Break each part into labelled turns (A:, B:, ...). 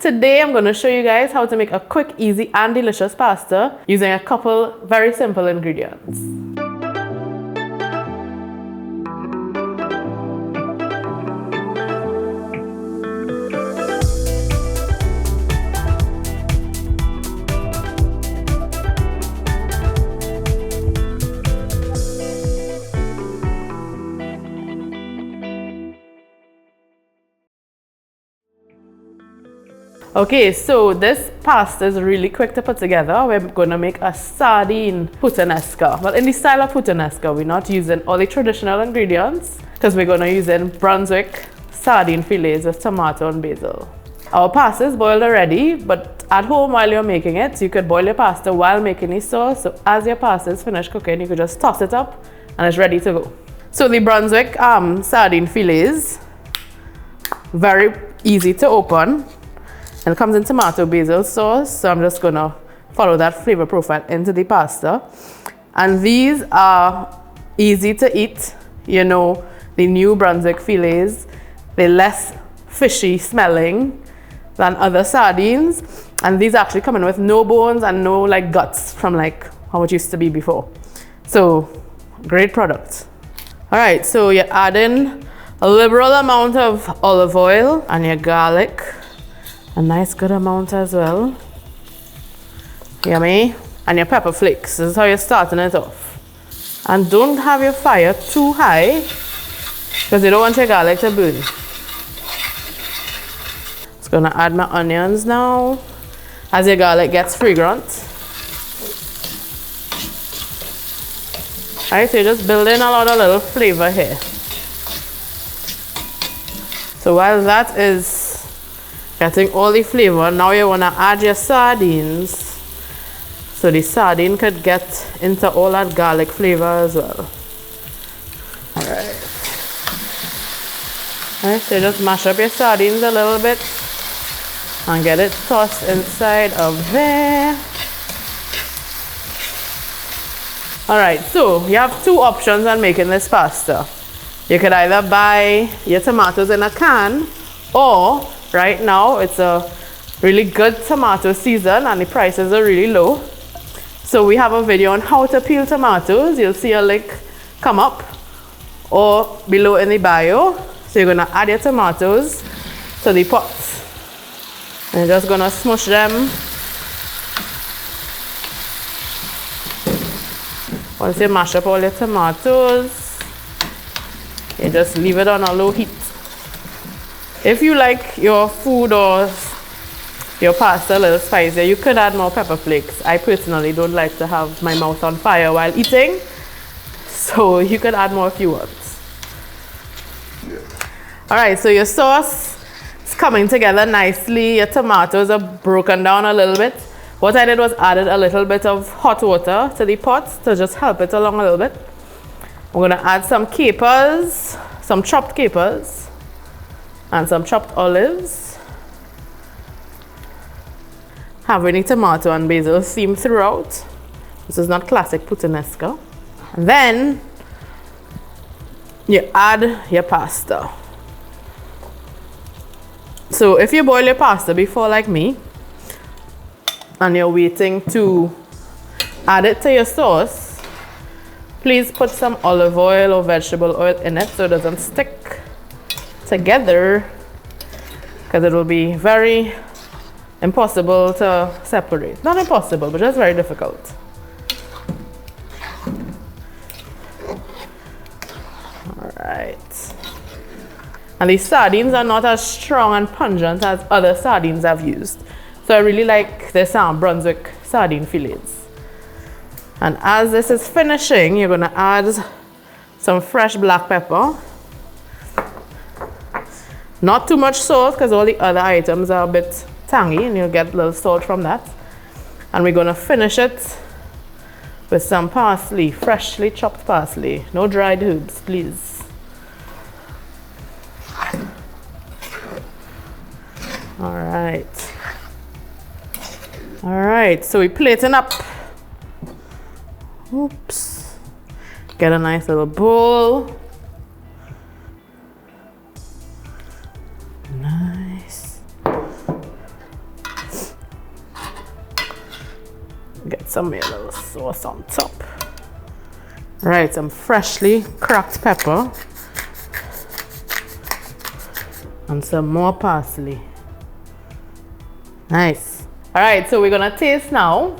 A: Today I'm going to show you guys how to make a quick, easy and delicious pasta using a couple very simple ingredients. Okay, so this pasta is really quick to put together. We're going to make a sardine puttanesca. Well, in the style of puttanesca, we're not using all the traditional ingredients because we're going to use in Brunswick sardine fillets with tomato and basil. Our pasta is boiled already, but at home while you're making it, you could boil your pasta while making the sauce. So as your pasta is finished cooking, you could just toss it up and it's ready to go. So the Brunswick sardine fillets, very easy to open. And it comes in tomato basil sauce, so I'm just gonna follow that flavor profile into the pasta. And these are easy to eat. You know, the new Brunswick fillets, they're less fishy smelling than other sardines. And these actually come in with no bones and no like guts from like how it used to be before. So, great product. All right, so you're adding a liberal amount of olive oil and your garlic. A nice good amount as well. Yummy. And your pepper flakes. This is how you're starting it off. And don't have your fire too high because you don't want your garlic to burn. Just gonna add my onions now as your garlic gets fragrant. Alright, so you're just building a lot of little flavor here. So while that is getting all the flavor, now you want to add your sardines so the sardine could get into all that garlic flavor as well. Alright, so just mash up your sardines a little bit and get it tossed inside of there. Alright, so you have two options on making this pasta. You could either buy your tomatoes in a can, or right now it's a really good tomato season and the prices are really low. So we have a video on how to peel tomatoes. You'll see a link come up or below in the bio. So you're gonna add your tomatoes to the pot. And you're just gonna smush them. Once you mash up all your tomatoes, you just leave it on a low heat. If you like your food or your pasta a little spicier, you could add more pepper flakes. I personally don't like to have my mouth on fire while eating, so you could add more if you want. Alright, so your sauce is coming together nicely. Your tomatoes are broken down a little bit. What I did was added a little bit of hot water to the pot to just help it along a little bit. I'm going to add some capers, some chopped capers, and some chopped olives. Having the tomato and basil theme throughout. This is not classic puttanesca. And then you add your pasta. So if you boil your pasta before like me, and you're waiting to add it to your sauce, please put some olive oil or vegetable oil in it so it doesn't stick together, because it will be very impossible to separate. Not impossible, but just very difficult. Alright. And these sardines are not as strong and pungent as other sardines I've used. So I really like this Brunswick sardine fillets. And as this is finishing, you're going to add some fresh black pepper. Not too much salt because all the other items are a bit tangy and you'll get a little salt from that. And we're going to finish it with some parsley, freshly chopped parsley. No dried herbs, please. Alright. Alright, so we're plating up. Oops. Get a nice little bowl. Nice. Get some little sauce on top. Right, some freshly cracked pepper. And some more parsley. Nice. All right, so we're gonna taste now.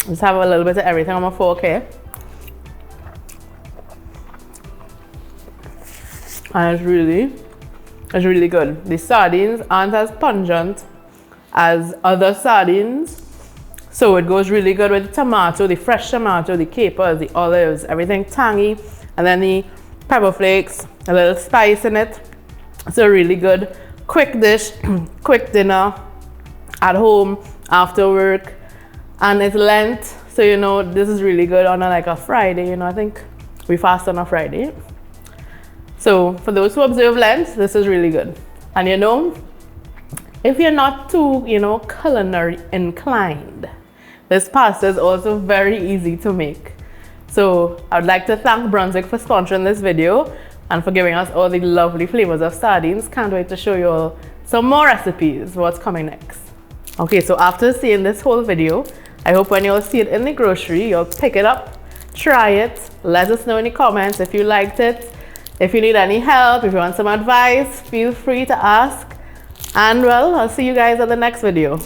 A: Let's have a little bit of everything on my fork here. And it's really good. The sardines aren't as pungent as other sardines. So it goes really good with the tomato, the fresh tomato, the capers, the olives, everything tangy. And then the pepper flakes, a little spice in it. It's a really good, quick dish, quick dinner at home, after work. And it's Lent, so you know, this is really good on like a Friday. You know, I think we fast on a Friday. So for those who observe Lent, this is really good. And you know, if you're not too, you know, culinary inclined, this pasta is also very easy to make. So I would like to thank Brunswick for sponsoring this video and for giving us all the lovely flavors of sardines. Can't wait to show you all some more recipes, what's coming next. Okay, so after seeing this whole video, I hope when you'll see it in the grocery, you'll pick it up, try it, let us know in the comments if you liked it. If you need any help, if you want some advice, feel free to ask. And well, I'll see you guys at the next video.